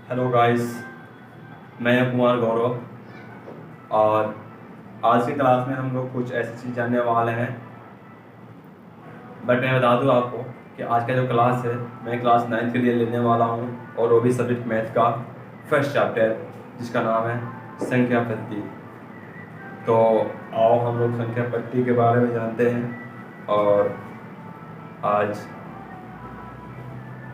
Hello guys, मैं कुमार गौरव। और आज की क्लास में हम लोग कुछ ऐसी चीज़ जानने वाले हैं। बट मैं बता दूं आपको कि आज का जो क्लास है मैं क्लास 9 के लिए लेने वाला हूं, और वो भी सब्जेक्ट मैथ का फर्स्ट चैप्टर, जिसका नाम है संख्या पद्धति। तो आओ हम लोग संख्या पद्धति के बारे में जानते हैं, और आज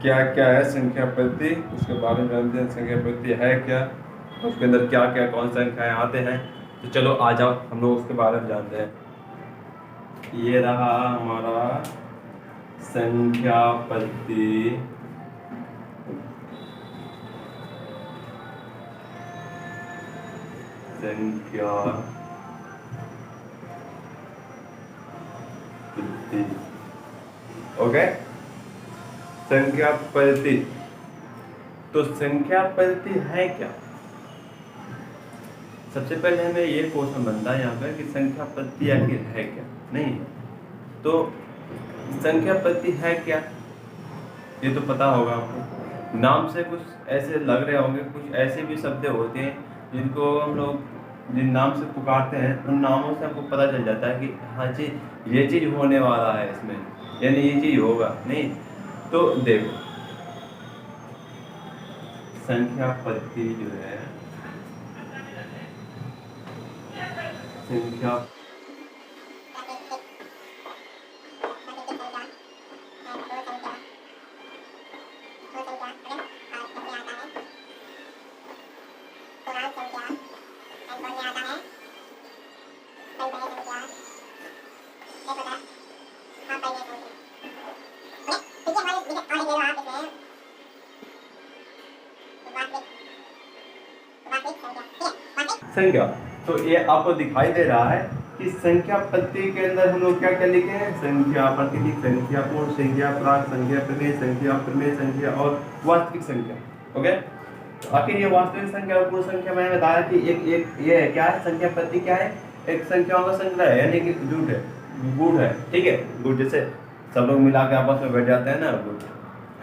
क्या क्या है संख्या पद्धति उसके बारे में जानते हैं। संख्या पद्धति है क्या, उसके अंदर क्या क्या कौन संख्याएं आते हैं। तो चलो आ जाओ हम लोग उसके बारे में जानते हैं। ये रहा हमारा संख्या पद्धति। संख्या पद्धति, ओके। संख्या पद्धति, तो संख्या पद्धति है क्या। सबसे पहले हमें ये क्वेश्चन बनता है यहाँ पे कि संख्या पद्धति आखिर है क्या। नहीं तो संख्या पद्धति है क्या, ये तो पता होगा आपको। नाम से कुछ ऐसे लग रहे होंगे, कुछ ऐसे भी शब्द होते हैं जिनको हम लोग जिन नाम से पुकारते हैं, उन नामों से हमको पता चल जाता है कि हाँ जी ये चीज़ होने वाला है इसमें, यानी ये चीज़ होगा। नहीं तो देखो, संख्या पद्धति जो है, संख्या संख्या, तो ये आपको दिखाई दे रहा है कि संख्या पद्धति के अंदर हम लोग क्या क्या लिखे हैं। संख्या प्राकृतिक संख्या, पूर्ण संख्या, प्राक संख्या, प्रमेय संख्या, प्रमेय संख्या और वास्तविक संख्या। ओके, तो आखिर ये वास्तविक संख्या और पूर्ण संख्या मैंने बताया कि एक एक ये है क्या है। संख्या पद्धति क्या है, एक संख्याओं का संग्रह है, यानी कि जुट है, गुण है। ठीक है, गुण जैसे सब लोग मिला के आपस में बैठ जाते हैं ना, गुण।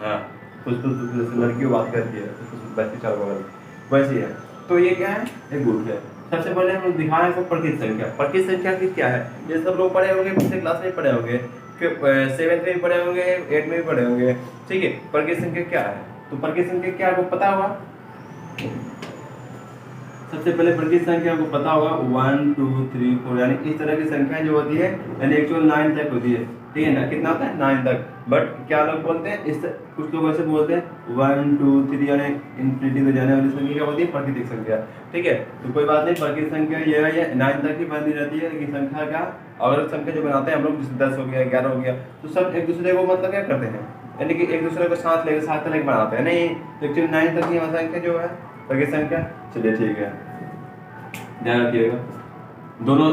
हाँ, कुछ जैसे लड़कियों बात करती है, बच्चे चार बगल वैसे ही है। तो ये क्या है, एक गुण है। सबसे पहले हम लोग दिखाएं तो प्रकृत संख्या। प्रकृत संख्या की क्या है, ये सब लोग पढ़े होंगे, पिछले क्लास में पढ़े होंगे, 7th में भी पढ़े होंगे, 8th में भी पढ़े होंगे। ठीक है, प्रकृत संख्या क्या है, तो प्रकृत संख्या क्या आपको पता होगा। सबसे पहले प्रकृत संख्या को पता होगा 1 2 3 4, यानी इस तरह की संख्या जो होती है, यानी एक्चुअल 9 तक होती है। ठीक है ना, कितना होता है 9 तक। बट क्या लोग बोलते हैं, इस कुछ लोग ऐसे बोलते हैं 1 2 3, यानी इंफिनिटी में जाने वाली संख्या क्या होती है, प्राकृतिक संख्या। ठीक है, तो कोई बात नहीं, प्राकृतिक संख्या ये है, ये 9 तक ही बनी रहती है। लेकिन संख्या का अगर संख्या जो बनाते हैं हम लोग, जैसे 10 हो गया, 11 हो गया, तो सब एक दूसरे को मतलब क्या करते हैं, यानी कि एक दूसरे को साथ लेके बनाते हैं। नहीं, एक्चुअली 9 तक की संख्या जो है प्राकृतिक संख्या। चलिए ठीक है, ध्यान रखिएगा, दोनों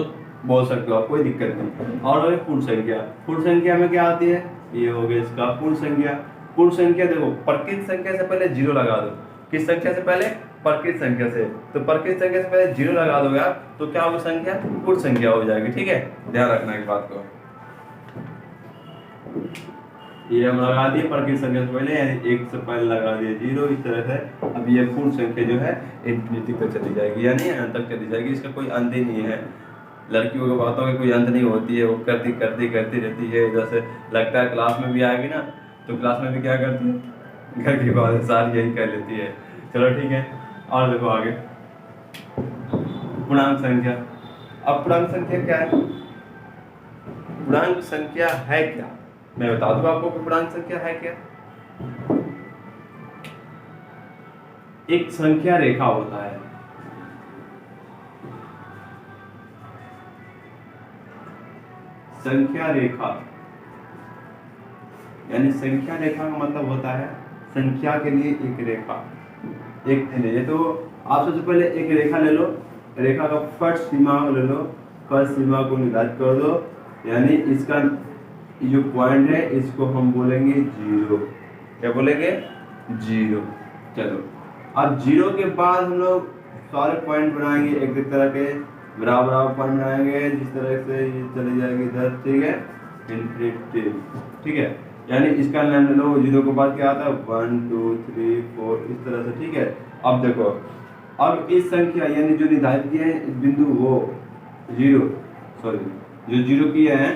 बोल सकते हो आप, कोई दिक्कत नहीं। और पूर्ण संख्या, पूर्ण संख्या में क्या आती है, ये हो गया इसका पूर्ण संख्या। पूर्ण संख्या देखो, प्रकृत संख्या से पहले 0 लगा दो। किस संख्या से पहले, प्रकृत संख्या से। तो प्रकृत संख्या से पहले 0 लगा दोगे आप, तो क्या होगी संख्या, पूर्ण संख्या हो जाएगी। ठीक है, ध्यान रखना इस बात को। ये हम लगा दिए प्रकृत संख्या से पहले, यानी 1 से पहले लगा दिए 0, इस तरह से। अब ये पूर्ण संख्या जो है इंफिनिटी तक चली जाएगी, यानी अंत तक चली जाएगी, इसका कोई अंत ही नहीं है। लड़कियों को बातों की कोई अंत नहीं होती है, वो करती करती करती रहती है। इधर से लगता है क्लास में भी आएगी ना, तो क्लास में भी क्या करती है, घर की बात सारी यही कर लेती है। चलो ठीक है, और देखो आगे पूर्णांक संख्या। अब पूर्णांक संख्या क्या है, पूर्णांक संख्या है क्या, मैं बता दूं आपको कि पूर्णांक संख्या है क्या। एक संख्या रेखा होता है, संख्या रेखा, यानी संख्या रेखा का मतलब होता है संख्या के लिए एक रेखा, एक ले। तो आप सबसे पहले एक रेखा ले लो, रेखा का फर्स्ट सीमा ले लो, फर्स्ट सीमा को निर्धारित कर दो, यानी इसका जो पॉइंट है इसको हम बोलेंगे 0। क्या बोलेंगे, 0। चलो, अब 0 के बाद हम लोग सारे पॉइंट बनाएंगे एक एक तरह के, बराबर पॉइंट बनाएंगे, जिस तरह से ये चली जाएगी इधर। ठीक है, इनफिनिटी। ठीक है, यानी इसका नाम ले लो, 0 के बाद क्या आता है 1 2 3 4 इस तरह से, ठीक है। अब देखो, अब इस संख्या यानी जो निर्धारित किया है इस बिंदु वो 0, सॉरी जो 0 किए हैं,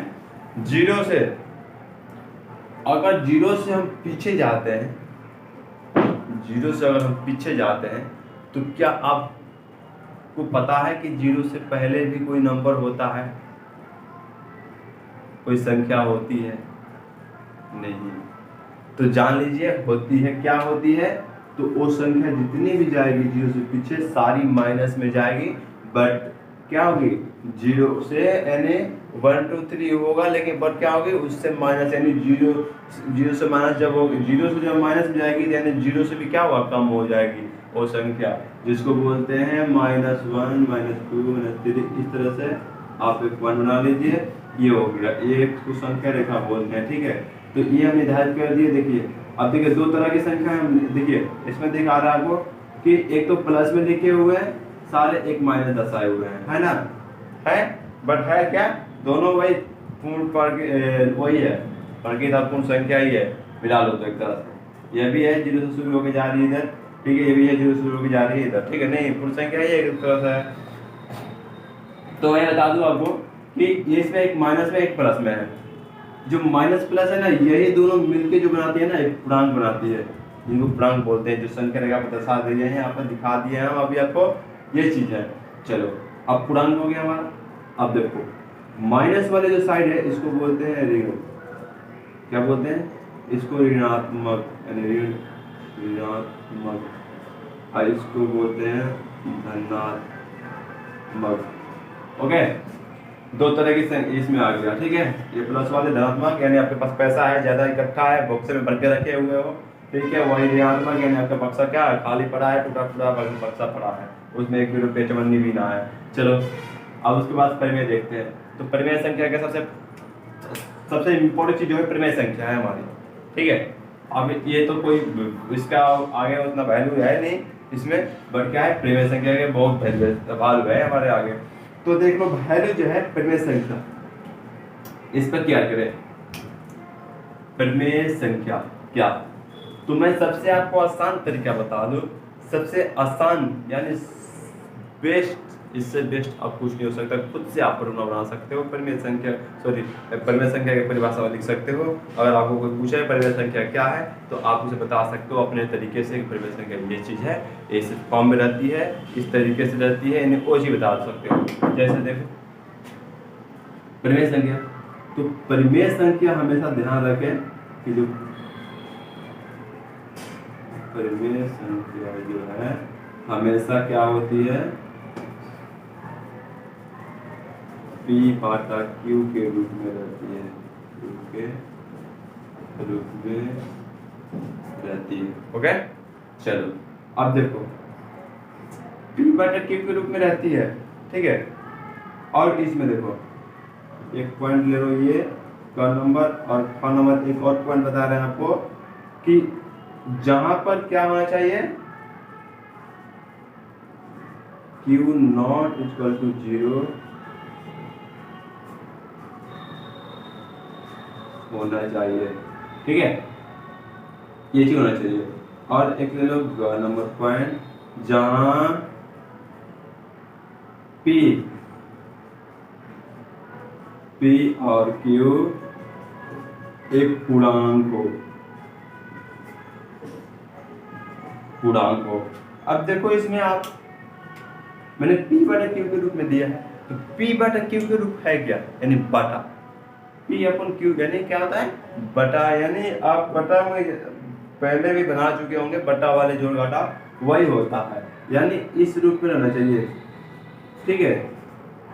0 से अगर 0 से हम पीछे जाते हैं, 0 से अगर हम पीछे जाते हैं तो क्या आपको पता है कि 0 से पहले भी कोई नंबर होता है, कोई संख्या होती है? नहीं। तो जान लीजिए होती है, क्या होती है, तो वो संख्या जितनी भी जाएगी 0 से पीछे सारी माइनस में जाएगी, बट क्या होगी 0 से यानी 1 2 3 होगा, लेकिन बट क्या होगी उससे माइनस, यानी 0 से माइनस जब होगी, 0 से जब माइनस में जाएगी यानी 0 से भी क्या होगा कम हो जाएगी वो संख्या, जिसको बोलते हैं -1 -2 -3। इस तरह से आप एक पॉइंट बना लीजिए, ये हो गया, ये एक संख्या रेखा बोलते हैं, ठीक है। तो ये हम निर्धारित कर दिए। देखिए अब देखिए दो तरह की संख्या है, देखिए इसमें दिखा रहा है आपको कि एक तो प्लस में लिखे हुए हैं सारे, एक माइनस दर्शाए हुए हैं, है ना, है, बट है क्या, दोनों वही पूर्ण वही है, पूर्ण संख्या ही है, मिला लो तो एक तरह से। यह भी है 0 से शुरू होकर जा रही है इधर, ठीक है, ये भी है 0 से शुरू होकर जा रही है इधर, ठीक है, नहीं पूर्ण संख्या ही एक तरह से है। तो मैं बता दूं आपको कि ये इसमें एक माइनस में एक प्लस में है, जो माइनस प्लस है ना, यही दोनों मिलके जो बनाती है ना एक पूर्णांक बनाती है, जिनको पूर्णांक बोलते हैं, जो संख्या रेखा पर दर्शा दिए हैं, यहाँ पर दिखा दिए हैं हम अभी आपको, ये चीज है। चलो अब पूर्णांक हो गया हमारा। अब देखो माइनस वाले जो साइड है इसको बोलते हैं ऋण, क्या बोलते हैं इसको, ऋणात्मक, यानी ऋणात्मक, और इसको बोलते हैं धनात्मक। ओके, दो तरह की इसमें आ गया, ठीक है। ये प्लस वाले धनात्मक यानी आपके पास पैसा है, ज्यादा इकट्ठा है, बक्से में भर के रखे हुए हो, ठीक है। वही ऋणात्मक यानी आपका बक्सा क्या है, खाली पड़ा है, टूटा फूटा बक्सा पड़ा है, उसमें 1 रुपये चवन्नी भी ना है। चलो अब उसके बाद परिमेय देखते हैं। तो परिमेय संख्या का सबसे इम्पोर्टेंट चीज जो है परिमेय संख्या है हमारी, ठीक है। अब ये तो कोई इसका आगे उतना वैल्यू है नहीं इसमें, बट क्या है परिमेय संख्या के बहुत वैल्यू है हमारे आगे। तो देख लो वैल्यू जो है परिमेय संख्या, इस पर क्या करें, परिमेय संख्या क्या, तो मैं सबसे आपको आसान तरीका बता दूं, सबसे आसान यानी बेस्ट, इससे बेस्ट अब कुछ नहीं हो सकता, खुद से आप फॉर्मूला बना सकते हो परिमेय संख्या, सॉरी परिमेय संख्या की परिभाषा लिख सकते हो। अगर आपको कोई पूछे परिमेय संख्या क्या है तो आप उसे बता सकते हो अपने तरीके से, परिमेय संख्या ये चीज़ है, इस फॉर्म में रहती है, इस तरीके से रहती है, इन्हें वो चीज़ बता सकते हो। जैसे देखो परिमेय संख्या, तो परिमेय संख्या हमेशा ध्यान रखें कि जो परिमेय संख्या जो है हमेशा क्या होती है, P बाटा Q के रूप में रहती है, Q के रूप में रहती है। ओके, चलो अब देखो P बाटा Q के रूप में रहती है, ठीक है। और इसमें देखो एक पॉइंट ले लो, ये का नंबर और का नंबर, एक और पॉइंट बता रहे हैं आपको कि जहां पर क्या होना चाहिए, Q नॉट इक्वल टू 0 होना चाहिए, ठीक है, ये चीज होना चाहिए। और एक ले लो नंबर पॉइंट, जहां P और Q एक पूर्णांक हो। अब देखो इसमें आप, मैंने P बटा Q के रूप में दिया है, तो P बटा Q के रूप है क्या, यानी बटा P अपन Q, यानी क्या होता है बटा, यानी आप बटा में पहले भी बना चुके होंगे, बटा वाले जोड़ घटा वही होता है, यानी इस रूप में रहना चाहिए, ठीक है।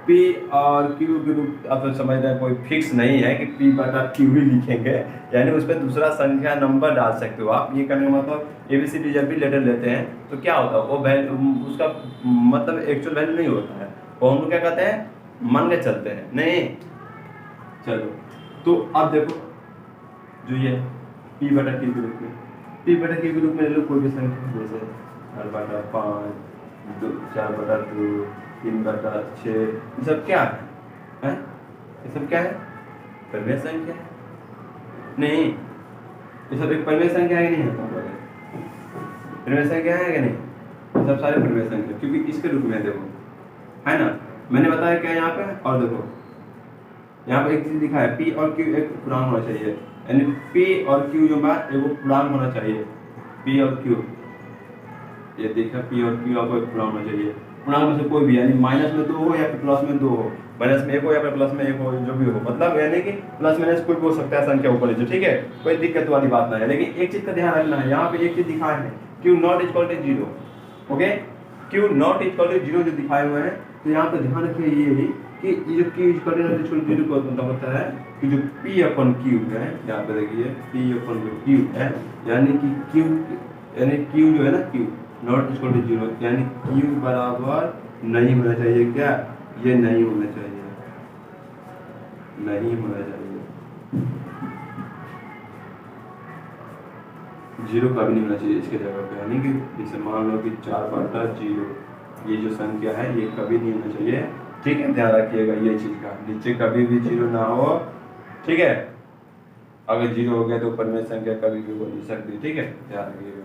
P और Q के रूप आप समझ रहे हैं, कोई फिक्स नहीं है कि P बटा Q ही लिखेंगे, यानी उस पर दूसरा संख्या नंबर डाल सकते हो आप। ये करने का मतलब ABCD जब भी लेटर लेते हैं तो क्या होता है वो वैल्यू, उसका मतलब एक्चुअल वैल्यू नहीं होता है, वो हम लोग क्या कहते हैं मान के चलते हैं, नहीं। चलो तो अब देखो जो ये P बटा Q के रूप में, P बटा Q के रूप में ले लो कोई भी संख्या, जैसे 4 बटा 5, 4 बटा 2, 3 बटा 6, ये सब क्या है? ये सब क्या है, परिमेय संख्या है? नहीं, ये सब एक परिमेय संख्या है कि नहीं है? परिमेय संख्या है कि नहीं? सब सारे परिमेय संख्या, क्योंकि इसके रूप में देखो, है ना, मैंने बताया क्या यहाँ पे, और देखो यहाँ पे एक चीज लिखा है P और Q एक पूर्णांक होना चाहिए, यानी P और Q जो बात एक पूर्णांक होना चाहिए, P और Q, ये देखा P और Q आपको एक पूर्णांक होना चाहिए, पूर्णांक में से कोई भी, यानी माइनस में 2 हो या फिर प्लस में 2 हो, माइनस में 1 हो या फिर प्लस में 1 हो, जो भी हो, मतलब यानी कि प्लस माइनस कोई भी हो सकता है संख्या ऊपर नीचे, ठीक है, कोई दिक्कत वाली बात नहीं है। लेकिन एक चीज का ध्यान रखना है, यहाँ पे एक चीज दिखाया है Q not equal to 0, okay, Q not equal to 0 जो दिखाए हुए हैं, तो यहाँ पे ध्यान रखिए ये कि ये जो Q इक्वल टू 0 को मतलब होता है कि जो P अपन Q है, यहाँ पे देखिए P अपन जो Q है, यानी कि Q जो है ना Q नॉट इक्वल टू 0, यानी Q बराबर नहीं होना चाहिए, क्या ये नहीं होना चाहिए, नहीं होना चाहिए, 0 कभी नहीं होना चाहिए इसके जगह पे, यानी कि जैसे मान लो कि 4/0, ये जो संख्या है ये कभी नहीं होना चाहिए, ठीक है, ध्यान रखिएगा ये चीज का, नीचे कभी भी 0 ना हो, ठीक है, अगर 0 हो गया तो ऊपर में संख्या कभी भी हो नहीं सकती, ठीक है, ध्यान रखिएगा।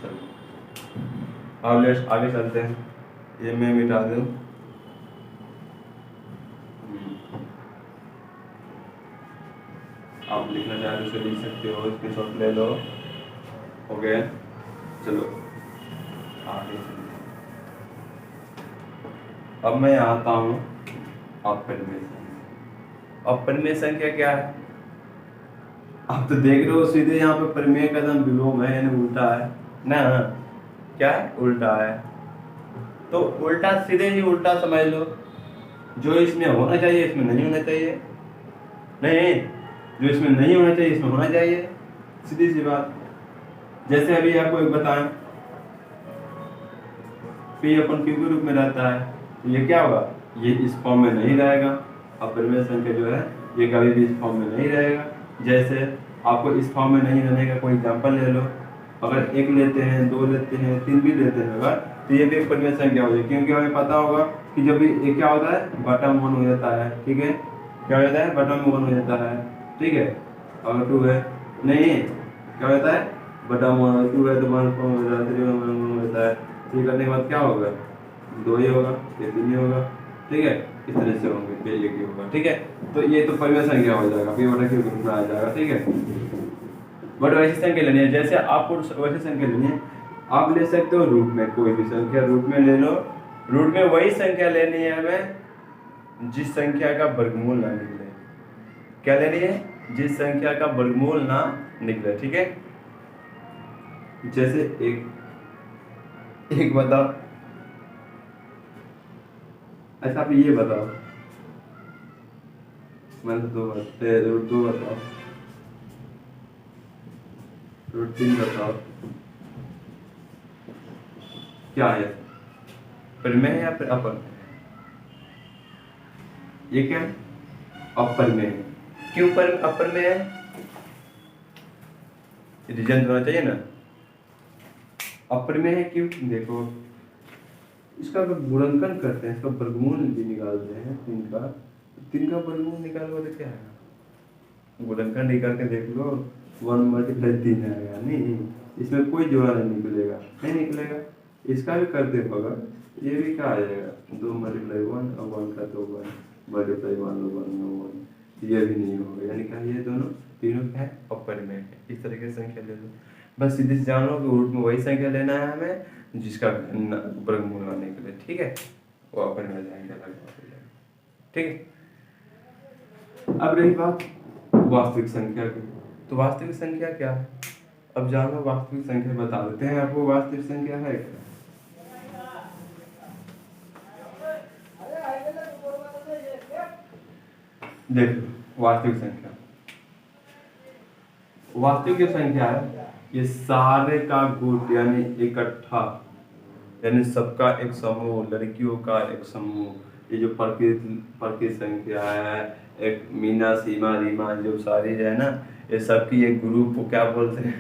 चलो आगे चलते हैं, ये मैं मिटा दूं, आप लिखना चाहते हो तो लिख सकते हो, स्क्रीनशॉट ले लो, हो गया, चलो आगे चलते हैं। अब मैं आता हूँ अपरिमेय संख्या। अपरिमेय संख्या क्या है? आप तो देख रहे हो सीधे यहाँ पे परिमेय कदम विलोम है, यानी उल्टा है ना, क्या है, उल्टा है, तो उल्टा सीधे ही उल्टा समझ लो, जो इसमें होना चाहिए इसमें नहीं होना चाहिए, नहीं, जो इसमें नहीं होना चाहिए इसमें होना चाहिए, सीधी सी बात। जैसे अभी आपको एक बताएं, P अपन Q के रूप में रहता है, तो ये क्या होगा, ये इस फॉर्म में नहीं रहेगा, अपरिमेय संख्या जो है ये कभी भी इस फॉर्म में नहीं रहेगा। जैसे आपको इस फॉर्म में नहीं रहने का कोई एग्जाम्पल ले लो, अगर 1 लेते हैं, 2 लेते हैं, 3 भी लेते हैं अगर, तो ये भी एक परिमेय संख्या हो जाएगी, क्योंकि हमें पता होगा कि जब ये क्या होता है, बटम 1 हो जाता है, ठीक है, क्या हो जाता है, बटम 1 हो जाता है, ठीक है, अगर 2 है, नहीं क्या होता है, बटम 1, 2 है तो 1 हो जाता है, ये करने के बाद क्या होगा, 2 ही होगा, ये 3 ही होगा, ठीक है, इस तरह से होंगे, ये 1 ही होगा, ठीक है, तो ये तो परिमेय संख्या हो जाएगा, P बटा Q के रूप में आ जाएगा, ठीक है। बट वैसी संख्या लेनी है, जैसे आपको वैसी संख्या लेनी है, आप ले सकते हो रूट में, कोई भी संख्या रूट में ले लो, रूट में वही संख्या लेनी है हमें जिस संख्या का वर्गमूल ना निकले, क्या लेनी है, जिस संख्या का वर्गमूल ना निकले, ठीक है। जैसे एक बताओ, अच्छा आप ये बताओ, मैंने तो 2 रूट 2 बताओ, रूट 3 बताओ, क्या है, परिमेय है या फिर अपरिमेय? ये क्या है, अपरिमेय। क्यों पर अपरिमेय है, रीजन होना चाहिए ना, अपरिमेय है क्यों, देखो इसका अगर गुणनखंड करते हैं, इसका वर्गमूल भी निकालते हैं, 3 का वर्गमूल निकालो तो क्या है, गुणनखंड ही करके देख लो, 1 × 3 आएगा, नहीं इसमें कोई जोड़ा नहीं निकलेगा, नहीं निकलेगा, इसका भी करते हो अगर, ये भी क्या आ जाएगा, 2 × 1 और 1 का तो 1 मल्टीप्लाई 1 ये भी नहीं होगा, यानी क्या ये दोनों तीनों क्या है, अपरिमेय है। इस तरीके से संख्या ले लो, बस सीधे से जान लो कि रूट में वही संख्या लेना है हमें जिसका वर्गमूल ना निकले, ठीक है, वो अपरिमेय संख्या लगेगा, ठीक है। अब रही बात वास्तविक संख्या की, तो वास्तविक संख्या क्या है, अब जानो वास्तविक संख्या बता देते हैं आपको, वास्तविक संख्या है क्या, देखो वास्तविक संख्या, वास्तविक जो संख्या है ये सारे का गुट, यानी इकट्ठा, यानी सबका एक समूह, लड़कियों का एक समूह, ये जो प्रकृत संख्या है, एक मीना, सीमा, रीमा जो सारी है ना, ये सबकी एक ग्रुप को क्या बोलते हैं,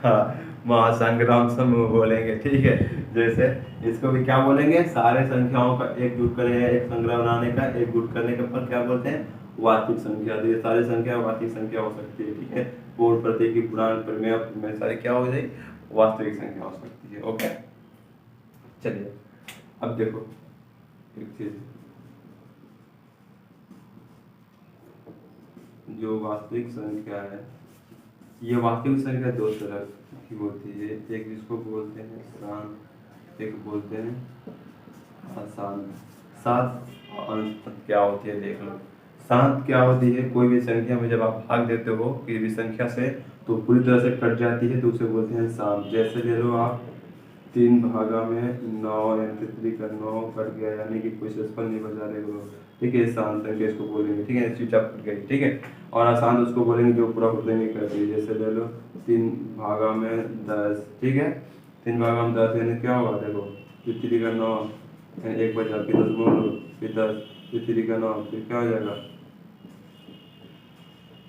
हाँ, महासंग्राम समूह बोलेंगे, ठीक है। जैसे इसको भी क्या बोलेंगे, सारे संख्याओं का एक जुट करें, एक संग्रह बनाने का, एक गुट करने के ऊपर क्या बोलते हैं, वास्तविक संख्या। तो ये सारी संख्या वास्तविक संख्या हो सकती है, ठीक है। पूर्ण, प्रतीक, पूर्णांक, परिमेय में सारी क्या हो जाएगी, वास्तविक संख्या हो सकती है। ओके, चलिए अब देखो एक चीज, जो वास्तविक संख्या है, ये वास्तविक संख्या दो तरह की होती है, एक जिसको बोलते हैं शांत, एक बोलते हैं अशांत। शांत और अशांत क्या होती है देख लो। शांत क्या होती है, कोई भी संख्या में जब आप भाग देते हो किसी भी संख्या से तो पूरी तरह से कट जाती है, तो उसे बोलते हैं शांत। जैसे ले लो आप 3 भागा में 9 यानी 3 का 9 कट गया, यानी कि कोई सेसफल नहीं बचा रहे हो, ठीक है। शांत संख्या इसको बोलेंगे, ठीक है, चुपचाप कट गई, ठीक है। और अशांत उसको बोलेंगे जो पूरा होते नहीं कर रही। जैसे ले लो 3 भागा में 10, ठीक है। 3 भागा में 10 यानी क्या होगा, देखो 3 का 9 यानी 1 बचा, फिर 10 बोल लो, फिर 10, फिर 3 का 9, फिर क्या हो जाएगा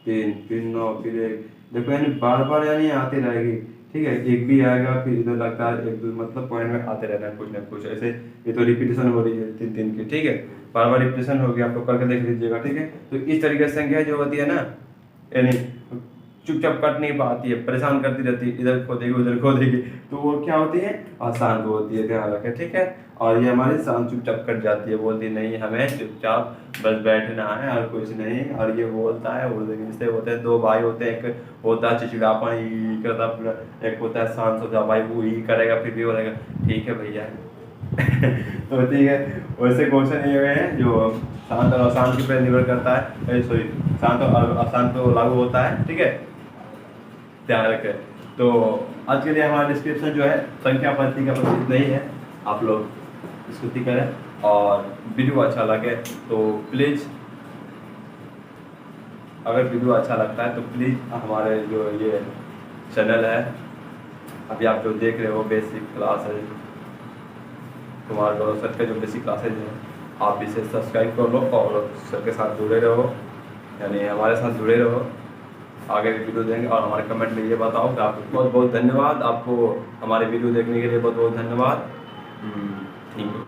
3, फिर 9, फिर 1। देखो यानी बार बार यानी आती रहेगी, ठीक है। एक भी आएगा, फिर इधर लगता है एक दो, मतलब पॉइंट में आते रहना है कुछ ना कुछ ऐसे। ये तो रिपीटेशन हो रही है 3 की, ठीक है, बार बार रिपीटेशन होगी, आपको करके देख लीजिएगा, ठीक है। तो इस तरीके से संख्या जो होती है ना, यानी चुपचाप कट नहीं पाती है, परेशान करती रहती है, इधर खो देगी उधर खो देगी, तो वो क्या होती है, अशांत होती है, ध्यान रखें, ठीक है। और ये हमारी शांत चुपचाप कट जाती है, बोलती नहीं हमें चुपचाप बस बैठना है और कुछ नहीं। और ये बोलता है उर्दू से, होते हैं 2 भाई होते हैं, एक होता है चिड़चिड़ापन ही करता पूरा, एक होता है शांत सोचा भाई वो ही करेगा फिर भी बोलेगा ठीक है भैया। तो ठीक है, वैसे क्वेश्चन ये है जो शांत और अशांत के पर निर्भर करता है, सॉरी शांत और अशांत पे लागू होता है, ठीक है, ध्यान रखें। तो आज के लिए हमारा डिस्क्रिप्शन जो है संख्या पद्धति का प्रस्तुत नहीं है, आप लोग स्तुति करें और वीडियो अच्छा लगे तो प्लीज़, अगर वीडियो अच्छा लगता है तो प्लीज़ हमारे जो ये चैनल है अभी आप जो देख रहे हो बेसिक क्लास है कुमार गौरव सर के जो बेसिक क्लासेज हैं, आप इसे सब्सक्राइब कर लो और सर के साथ जुड़े रहो, यानी हमारे साथ जुड़े रहो, आगे भी वीडियो देंगे। और हमारे कमेंट में ये बताओ कि आपको बहुत बहुत धन्यवाद, आपको हमारे वीडियो देखने के लिए बहुत बहुत धन्यवाद। Thank you.